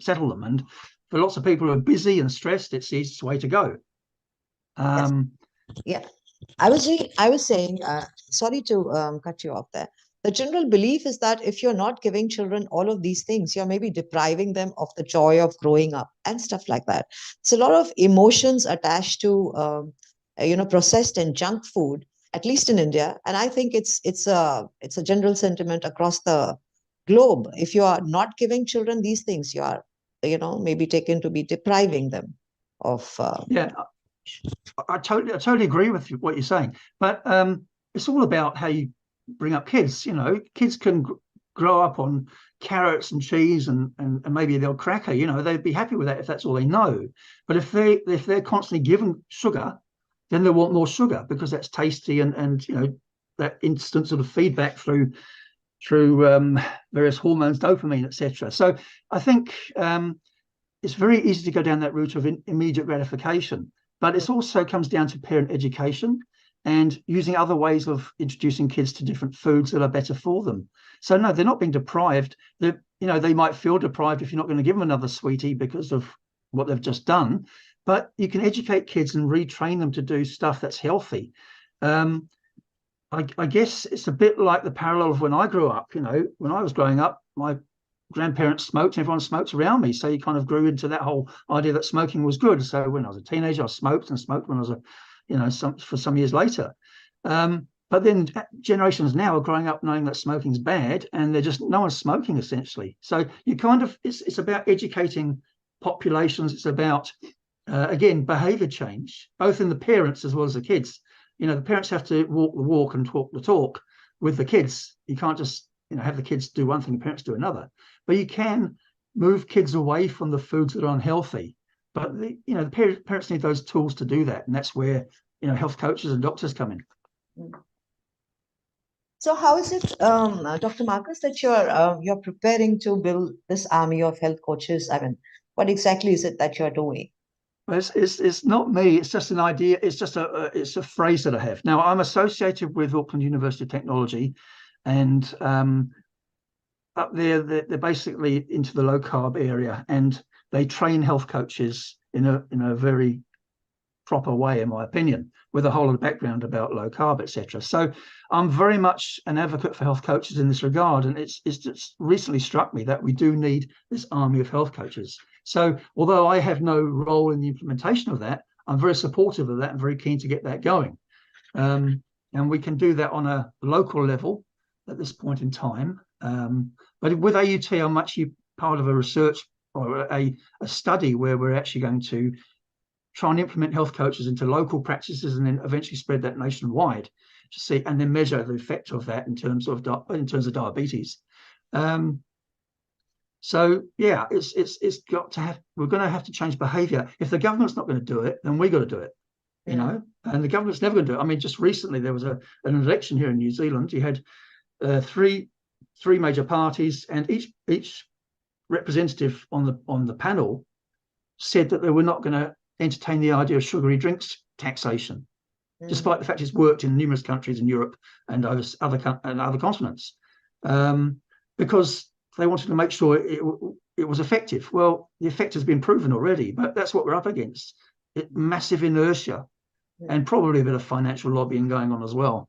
settle them. And for lots of people who are busy and stressed, it's the easiest way to go. Yes. Yeah. I was saying, sorry to cut you off there. The general belief is that if you're not giving children all of these things, you're maybe depriving them of the joy of growing up and stuff like that. So a lot of emotions attached to, processed and junk food, at least in India. And I think it's a general sentiment across the globe. If you are not giving children these things, you are, maybe taken to be depriving them of. Yeah, I totally agree with what you're saying, but it's all about how you bring up kids. Kids can grow up on carrots and cheese and maybe they'll cracker. They'd be happy with that if that's all they know. But if they're constantly given sugar, then they want more sugar because that's tasty and that instant sort of feedback through various hormones, dopamine, etc. So I think it's very easy to go down that route of immediate gratification. But it also comes down to parent education and using other ways of introducing kids to different foods that are better for them. So no, they're not being deprived. They might feel deprived if you're not going to give them another sweetie because of what they've just done. But you can educate kids and retrain them to do stuff that's healthy. I guess it's a bit like the parallel of when I grew up. When I was growing up, my grandparents smoked, everyone smoked around me. So you kind of grew into that whole idea that smoking was good. So when I was a teenager, I smoked and smoked when I was for some years later. But then generations now are growing up knowing that smoking's bad and no one's smoking essentially. So you kind of, it's about educating populations. It's about, again, behavior change, both in the parents as well as the kids. The parents have to walk the walk and talk the talk with the kids. You can't just have the kids do one thing, the parents do another. But you can move kids away from the foods that are unhealthy. But the parents need those tools to do that, and that's where health coaches and doctors come in. So how is it, Dr. Marcus, that you're preparing to build this army of health coaches? I mean, what exactly is it that you're doing? Well, it's not me. It's just an idea. It's just it's a phrase that I have. Now, I'm associated with Auckland University of Technology, and up there, they're basically into the low carb area, and they train health coaches in a very proper way, in my opinion, with a whole lot of background about low carb, etc. So I'm very much an advocate for health coaches in this regard, and it's just recently struck me that we do need this army of health coaches. So although I have no role in the implementation of that, I'm very supportive of that and very keen to get that going. And we can do that on a local level at this point in time. But with AUT, I'm actually part of a research or a study where we're actually going to try and implement health coaches into local practices and then eventually spread that nationwide to see and then measure the effect of that in terms of diabetes. So yeah, it's got to have. We're going to have to change behaviour. If the government's not going to do it, then we got to do it. And the government's never going to do it. I mean, just recently there was an election here in New Zealand. You had three major parties, and each representative on the panel said that they were not going to entertain the idea of sugary drinks taxation, despite the fact it's worked in numerous countries in Europe and other continents, because they wanted to make sure it was effective. Well, the effect has been proven already, but that's what we're up against. Massive inertia and probably a bit of financial lobbying going on as well.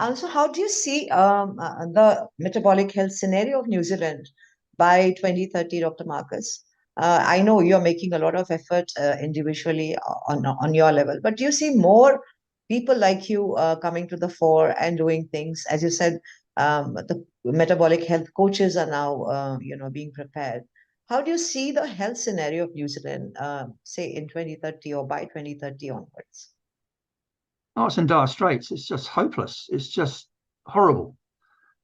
Also, how do you see the metabolic health scenario of New Zealand by 2030, Dr. Marcus? I know you're making a lot of effort individually on your level, but do you see more people like you coming to the fore and doing things. As you said, the metabolic health coaches are now, being prepared. How do you see the health scenario of New Zealand, say in 2030 or by 2030 onwards? Oh, it's in dire straits. It's just hopeless. It's just horrible.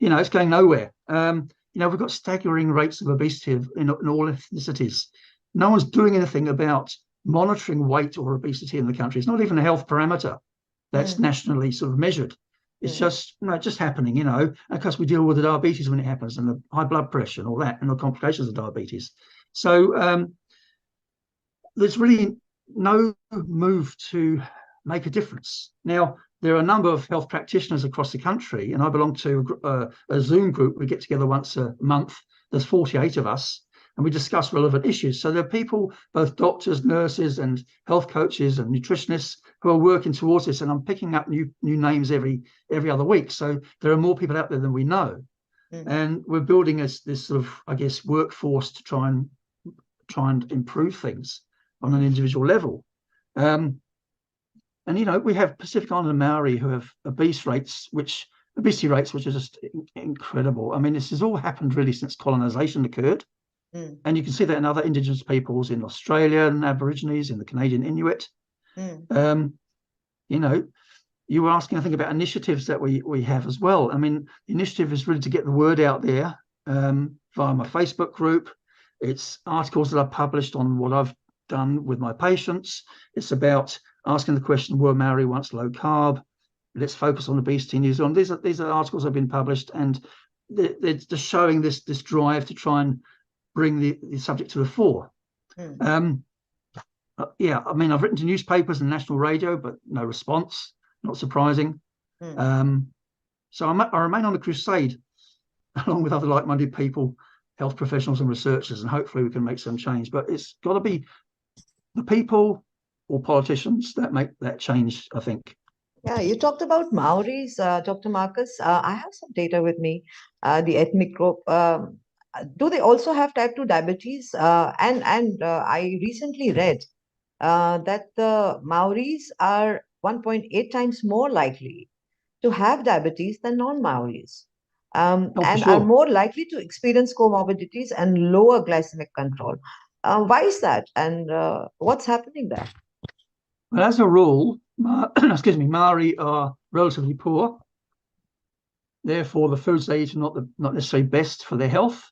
It's going nowhere. We've got staggering rates of obesity in all ethnicities. No one's doing anything about monitoring weight or obesity in the country. It's not even a health parameter that's nationally sort of measured. It's just happening, And of course, we deal with the diabetes when it happens, and the high blood pressure and all that, and the complications of diabetes. So there's really no move to make a difference. Now, there are a number of health practitioners across the country, and I belong to a Zoom group. We get together once a month. There's 48 of us, and we discuss relevant issues. So there are people, both doctors, nurses, and health coaches and nutritionists, who are working towards this. And I'm picking up new names every other week. So there are more people out there than we know, and we're building this sort of, I guess, workforce to try and improve things on an individual level. And we have Pacific Islander Maori who have obesity rates, which are just incredible. I mean, this has all happened really since colonization occurred. And you can see that in other Indigenous peoples in Australia and Aborigines, in the Canadian Inuit. You were asking, I think, about initiatives that we have as well. I mean, the initiative is really to get the word out there via my Facebook group. It's articles that I've published on what I've done with my patients. It's about asking the question, were Maori once low carb? Let's focus on obesity in New Zealand. These are articles that have been published, and they're just showing this drive to try and bring the subject to the fore. I mean, I've written to newspapers and national radio, but no response. Not surprising. So I remain on the crusade, along with other like-minded people, health professionals and researchers, and hopefully we can make some change. But it's got to be the people or politicians that make that change, I think. Yeah, you talked about Maoris, Dr. Marcus. I have some data with me, the ethnic group. Do they also have type 2 diabetes? And I recently read that the Maoris are 1.8 times more likely to have diabetes than non-Maoris, and are more likely to experience comorbidities and lower glycemic control. Why is that? And what's happening there? Well, as a rule, Maori are relatively poor. Therefore, the foods they eat are not necessarily best for their health.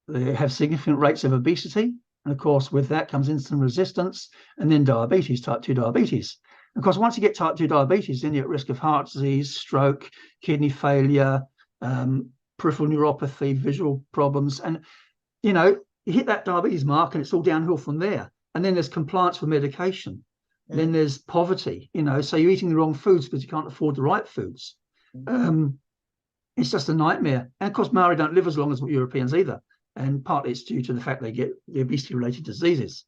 They have significant rates of obesity. And of course, with that comes insulin resistance and then diabetes, type 2 diabetes. Of course, once you get type 2 diabetes, then you're at risk of heart disease, stroke, kidney failure, peripheral neuropathy, visual problems. And, you hit that diabetes mark and it's all downhill from there. And then there's compliance with medication. Then there's poverty, so you're eating the wrong foods because you can't afford the right foods. It's just a nightmare. And of course, Maori don't live as long as Europeans either. And partly it's due to the fact they get the obesity-related diseases.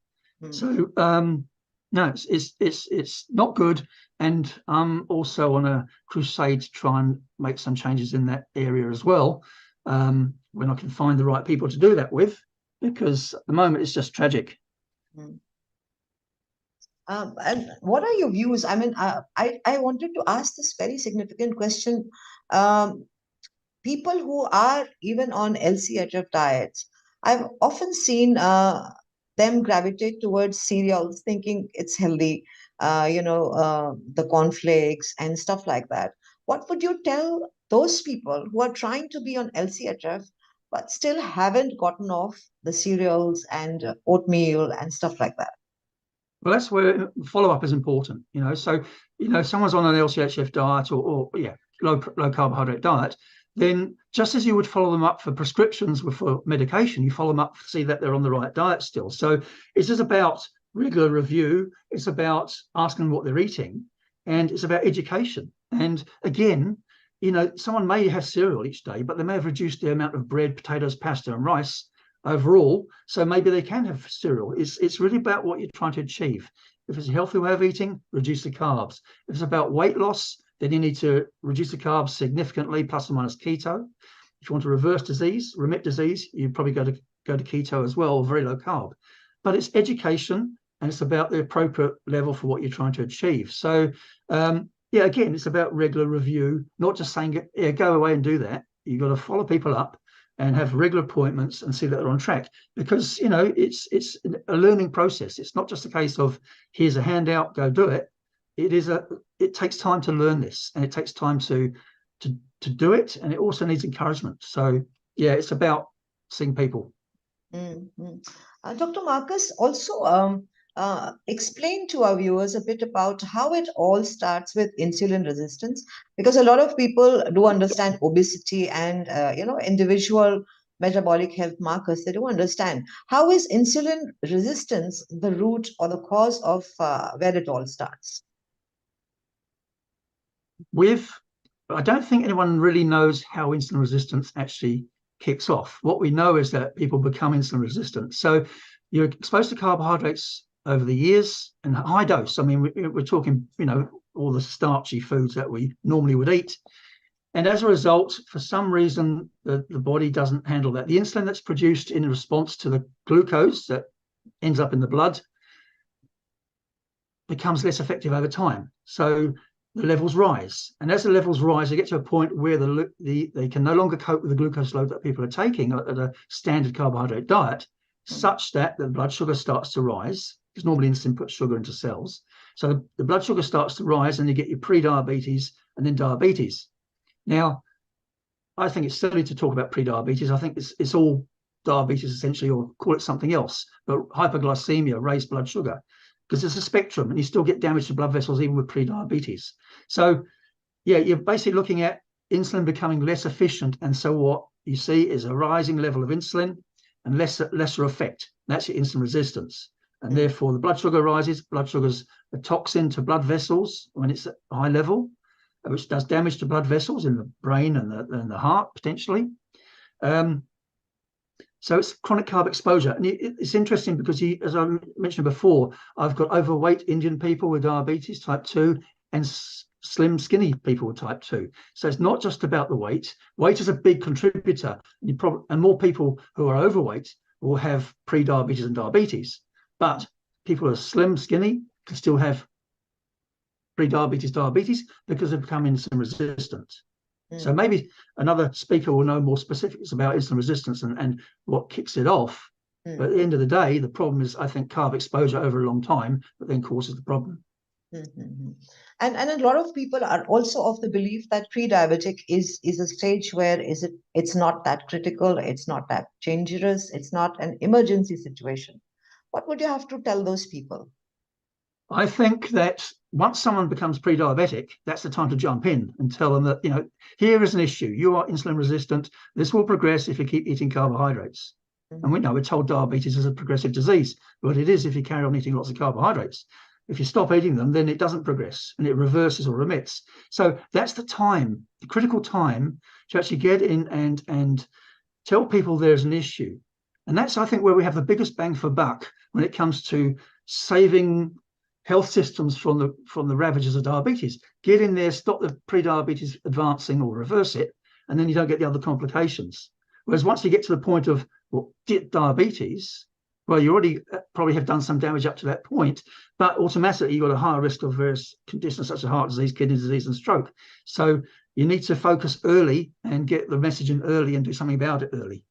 So, no, it's not good. And I'm also on a crusade to try and make some changes in that area as well, when I can find the right people to do that with, because at the moment it's just tragic. And what are your views? I mean, I wanted to ask this very significant question. People who are even on LCHF diets, I've often seen them gravitate towards cereals, thinking it's healthy, the cornflakes and stuff like that. What would you tell those people who are trying to be on LCHF but still haven't gotten off the cereals and oatmeal and stuff like that? Well, that's where follow-up is important, So, someone's on an LCHF diet or low carbohydrate diet, then just as you would follow them up for prescriptions for medication, you follow them up to see that they're on the right diet still. So it's just about regular review. It's about asking what they're eating, and it's about education. And again, someone may have cereal each day, but they may have reduced the amount of bread, potatoes, pasta, and rice overall, so maybe they can have cereal. It's really about what you're trying to achieve. If it's a healthy way of eating, reduce the carbs. If it's about weight loss, then you need to reduce the carbs significantly, plus or minus keto. If you want to remit disease, you probably go to keto as well, or very low carb. But it's education, and it's about the appropriate level for what you're trying to achieve. So yeah, again, it's about regular review, not just saying, yeah, go away and do that. You've got to follow people up and have regular appointments and see that they're on track, because, you know, it's a learning process. It's not just a case of here's a handout, go do it. It takes time to learn this, and it takes time to do it, and it also needs encouragement. So yeah, it's about seeing people. Dr. Marcus, also explain to our viewers a bit about how it all starts with insulin resistance, because a lot of people do understand obesity and individual metabolic health markers. They do understand, how is insulin resistance the root or the cause of where it all starts? I don't think anyone really knows how insulin resistance actually kicks off. What we know is that people become insulin resistant. So you're exposed to carbohydrates over the years, and high dose. I mean, we're talking, you know, all the starchy foods that we normally would eat. And as a result, for some reason, the body doesn't handle that. The insulin that's produced in response to the glucose that ends up in the blood becomes less effective over time. So the levels rise. And as the levels rise, they get to a point where they can no longer cope with the glucose load that people are taking at a standard carbohydrate diet, such that the blood sugar starts to rise, because normally insulin puts sugar into cells. So the blood sugar starts to rise, and you get your pre-diabetes and then diabetes. Now, I think it's silly to talk about pre-diabetes. I think it's all diabetes essentially, or call it something else. But hyperglycemia, raised blood sugar, because it's a spectrum, and you still get damage to blood vessels even with pre-diabetes. So yeah, you're basically looking at insulin becoming less efficient, and so what you see is a rising level of insulin and lesser effect. That's your insulin resistance, and therefore the blood sugar rises. Blood sugar's a toxin to blood vessels when it's at high level, which does damage to blood vessels in the brain and the heart potentially. So it's chronic carb exposure. And it's interesting because, as I mentioned before, I've got overweight Indian people with diabetes type 2 and slim, skinny people with type 2. So it's not just about the weight. Weight is a big contributor. And more people who are overweight will have pre-diabetes and diabetes. But people who are slim, skinny can still have pre-diabetes, diabetes, because they've become insulin resistant. So maybe another speaker will know more specifics about insulin resistance and what kicks it off. But at the end of the day, the problem is, I think, carb exposure over a long time that then causes the problem. And a lot of people are also of the belief that pre-diabetic is a stage where it's not that critical, it's not that dangerous, it's not an emergency situation. What would you have to tell those people? I think that once someone becomes pre-diabetic, that's the time to jump in and tell them that, you know, here is an issue. You are insulin resistant. This will progress if you keep eating carbohydrates. And we know we're told diabetes is a progressive disease, but it is if you carry on eating lots of carbohydrates. If you stop eating them, then it doesn't progress and it reverses or remits. So that's the time, the critical time, to actually get in and tell people there's an issue. And that's, I think, where we have the biggest bang for buck when it comes to saving health systems from the ravages of diabetes. Get in there, stop the pre-diabetes advancing or reverse it, and then you don't get the other complications. Whereas once you get to the point of diabetes, well, you already probably have done some damage up to that point, but automatically you've got a higher risk of various conditions such as heart disease, kidney disease, and stroke. So you need to focus early and get the message in early and do something about it early.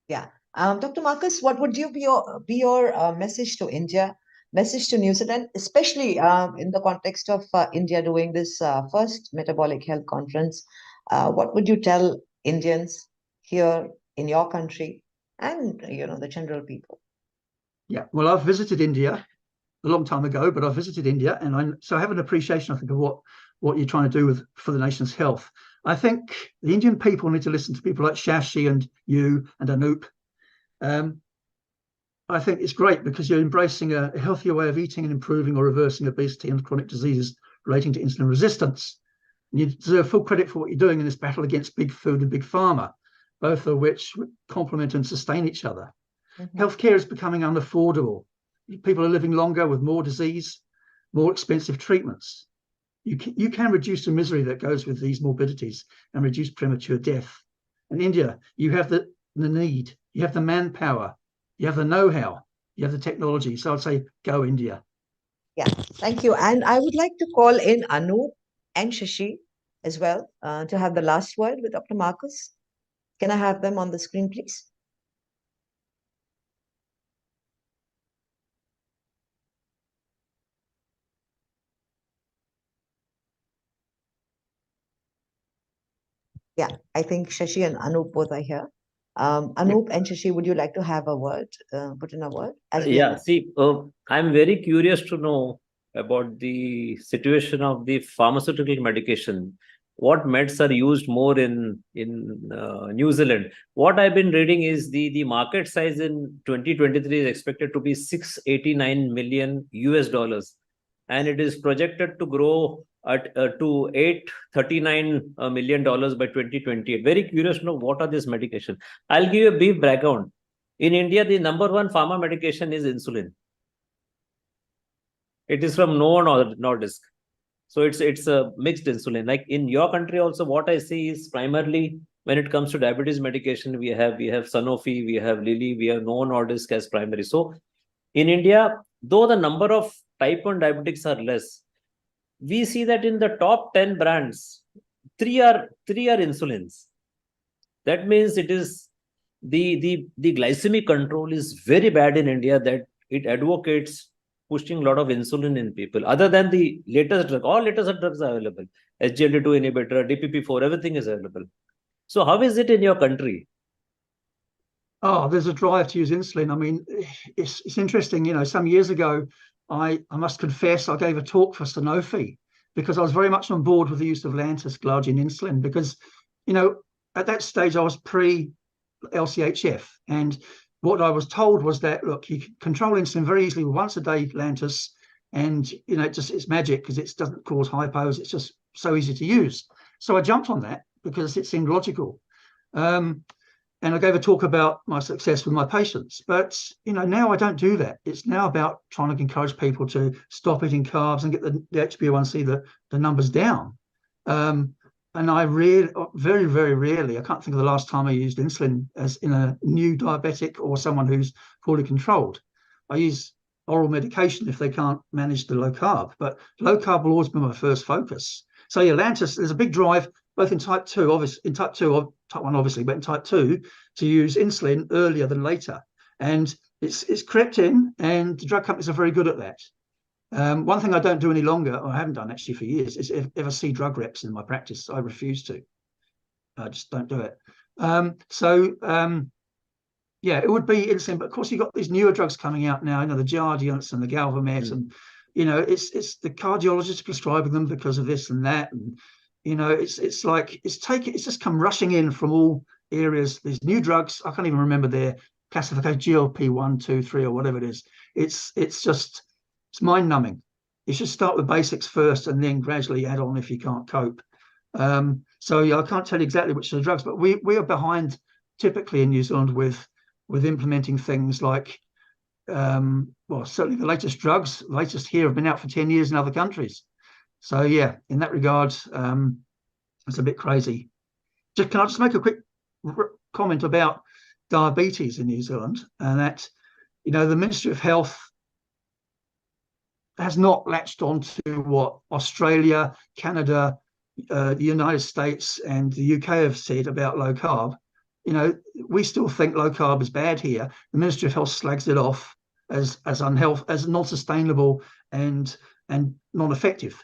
Yeah. Dr. Marcus, what would be your message to India, message to New Zealand, especially in the context of India doing this first metabolic health conference? What would you tell Indians here in your country and, you know, the general people? Yeah, well, I've visited India a long time ago, but I've visited India, and so I have an appreciation, I think, of what you're trying to do for the nation's health. I think the Indian people need to listen to people like Shashi and you and Anup. I think it's great because you're embracing a healthier way of eating and improving or reversing obesity and chronic diseases relating to insulin resistance. And you deserve full credit for what you're doing in this battle against big food and big pharma, both of which complement and sustain each other. Healthcare is becoming unaffordable. People are living longer with more disease, more expensive treatments. You can reduce the misery that goes with these morbidities and reduce premature death. In India, you have the need, you have the manpower, you have the know-how, you have the technology. So I'd say go India. Yeah, thank you. And I would like to call in Anup and Shashi as well to have the last word with Dr. Marcus. Can I have them on the screen, please? Yeah, I think Shashi and Anup both are here. Anup and Shashi, would you like to have a word, put in a word as we Yeah, see, I'm very curious to know about the situation of the pharmaceutical medication. What meds are used more in New Zealand? What I've been reading is the market size in 2023 is expected to be 689 million US dollars, and it is projected to grow at to 839 million dollars by 2028. Very curious to know what are these medication. I'll give you a brief background. In India, the number one pharma medication is insulin. It is from Novo Nordisk. So it's a mixed insulin. Like in your country also, what I see is primarily when it comes to diabetes medication, we have Sanofi, we have Lilly, we have Novo Nordisk as primary. So in India, though the number of type 1 diabetics are less, we see that in the top 10 brands, three are insulins. That means it is the glycemic control is very bad in India, that it advocates pushing a lot of insulin in people. Other than the latest drug, all latest drugs are available. SGLT2 inhibitor, DPP4, everything is available. So how is it in your country? Oh, there's a drive to use insulin. I mean, it's interesting. You know, some years ago, I must confess, I gave a talk for Sanofi because I was very much on board with the use of Lantus, glargine insulin, because, you know, at that stage I was pre-LCHF, and what I was told was that, look, you can control insulin very easily with once a day Lantus, and, you know, it's magic because it doesn't cause hypos. It's just so easy to use. So I jumped on that because it seemed logical. And I gave a talk about my success with my patients. But, you know, now I don't do that. It's now about trying to encourage people to stop eating carbs and get the HbA1c, the numbers down. And I really, very, very rarely, I can't think of the last time I used insulin as in a new diabetic or someone who's poorly controlled. I use oral medication if they can't manage the low carb, but low carb will always be my first focus. So yeah, Lantus, there's a big drive, both in type 2, obviously, in type 2, type 1, obviously, but in type 2, to use insulin earlier than later. And it's crept in, and the drug companies are very good at that. One thing I don't do any longer, or I haven't done actually for years, is if I see drug reps in my practice, I refuse to. I just don't do it. Yeah, it would be insulin, but of course you've got these newer drugs coming out now, you know, the Jardiance and the Galvamet, and, you know, it's the cardiologists prescribing them because of this and that, and, you know, it's like it's just come rushing in from all areas. These new drugs, I can't even remember their classification, GLP 1, 2, 3, or whatever it is. It's mind numbing. You should start with basics first and then gradually add on if you can't cope. So yeah, I can't tell you exactly which of the drugs, but we are behind typically in New Zealand with implementing things like, well, certainly the latest drugs, latest here have been out for 10 years in other countries. So yeah, in that regard, it's a bit crazy. Can I just make a quick comment about diabetes in New Zealand, and that, you know, the Ministry of Health has not latched on to what Australia, Canada, the United States and the UK have said about low carb. You know, we still think low carb is bad here. The Ministry of Health slags it off as unhealthy, as non-sustainable and non-effective.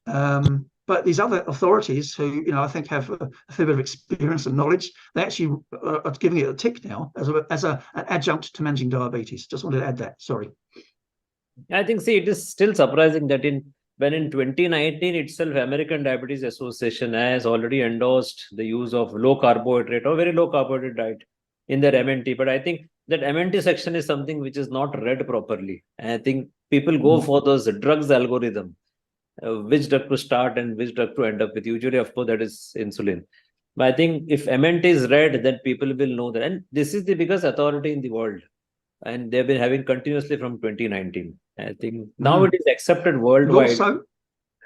But these other authorities who, you know, I think have a fair bit of experience and knowledge, they actually are giving it a tick now as an adjunct to managing diabetes. Just wanted to add that. Sorry. I think, see, it is still surprising that when in 2019 itself, American Diabetes Association has already endorsed the use of low carbohydrate or very low carbohydrate diet in their MNT. But I think that MNT section is something which is not read properly. And I think people go for those drugs algorithm, which drug to start and which drug to end up with. Usually, of course, that is insulin. But I think if MNT is read, then people will know that. And this is the biggest authority in the world. And they've been having continuously from 2019. I think now it is accepted worldwide. Also,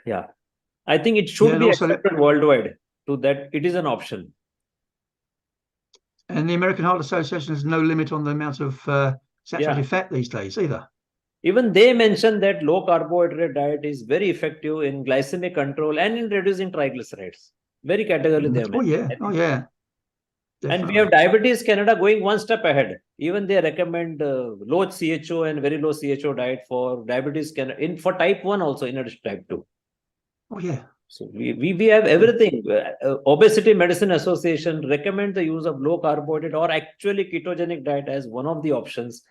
yeah, I think it should be accepted worldwide, to that it is an option. And the American Heart Association has no limit on the amount of saturated fat these days either. Even they mention that low carbohydrate diet is very effective in glycemic control and in reducing triglycerides. Very categorically they Oh yeah, mentioned. oh yeah. And we Definitely. have Diabetes Canada going one step ahead. Even they recommend low CHO and very low CHO diet for Diabetes Canada, for type 1 also, in addition to type 2. Oh yeah. So we have everything. Obesity Medicine Association recommend the use of low carbohydrate or actually ketogenic diet as one of the options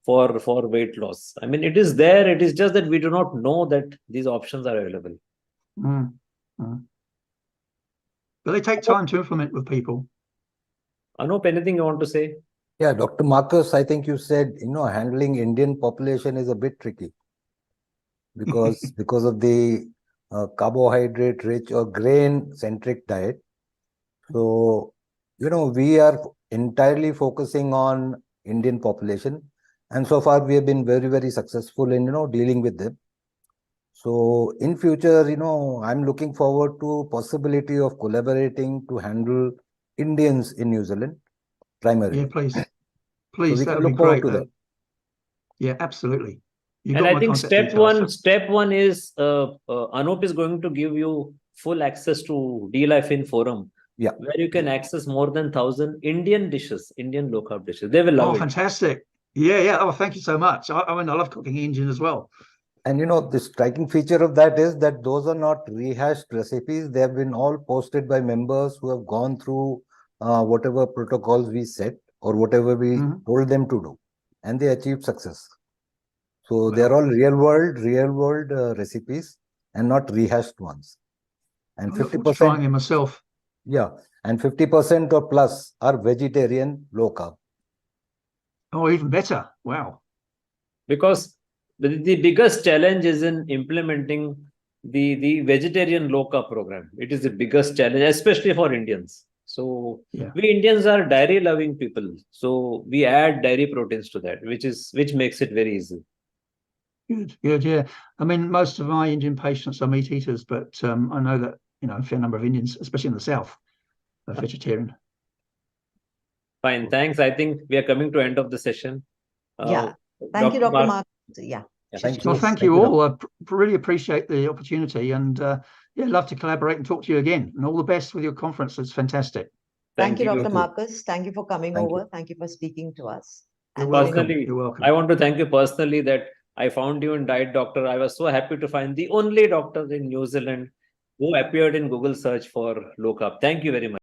for weight loss. I mean, it is there. It is just that we do not know that these options are available. Mm. Mm. But they take time to implement with people. Anup, anything you want to say? Yeah, Dr. Marcus, I think you said, handling Indian population is a bit tricky because of the carbohydrate rich or grain centric diet. So, we are entirely focusing on Indian population, and so far we have been very, very successful in, dealing with them. So in future, I'm looking forward to possibility of collaborating to handle Indians in New Zealand primarily. Yeah, please. So Please, we that can would be look forward great. to that. Yeah, absolutely. You And got I my think contact step details, one is Anup is going to give you full access to D-Life in Forum, Yeah. where you can access more than 1,000 Indian dishes, Indian low carb dishes. They will love it. Fantastic. Yeah, yeah. Oh, thank you so much. I mean, I love cooking Indian as well. And the striking feature of that is that those are not rehashed recipes. They have been all posted by members who have gone through whatever protocols we set or whatever we told them to do, and they achieved success. So they are all real world recipes and not rehashed ones. And 50% trying it myself. Yeah, and 50% or plus are vegetarian low carb. Oh, even better. Wow. Because the biggest challenge is in implementing the vegetarian low carb program. It is the biggest challenge, especially for Indians. So we Indians are dairy loving people. So we add dairy proteins to that, which makes it very easy. Good, yeah. I mean, most of my Indian patients are meat eaters, but I know that, a fair number of Indians, especially in the South, are vegetarian. Fine, thanks. I think we are coming to end of the session. Yeah. Thank you, Dr. Mark. Yeah. Thank you. Well, thank you all. I really appreciate the opportunity, and love to collaborate and talk to you again. And all the best with your conference. It's fantastic. Thank you, Dr. Marcus. Thank you for coming over. Thank you for speaking to us. You're welcome. Personally, You're welcome. I want to thank you personally that I found you in Diet Doctor. I was so happy to find the only doctor in New Zealand who appeared in Google search for low carb. Thank you very much.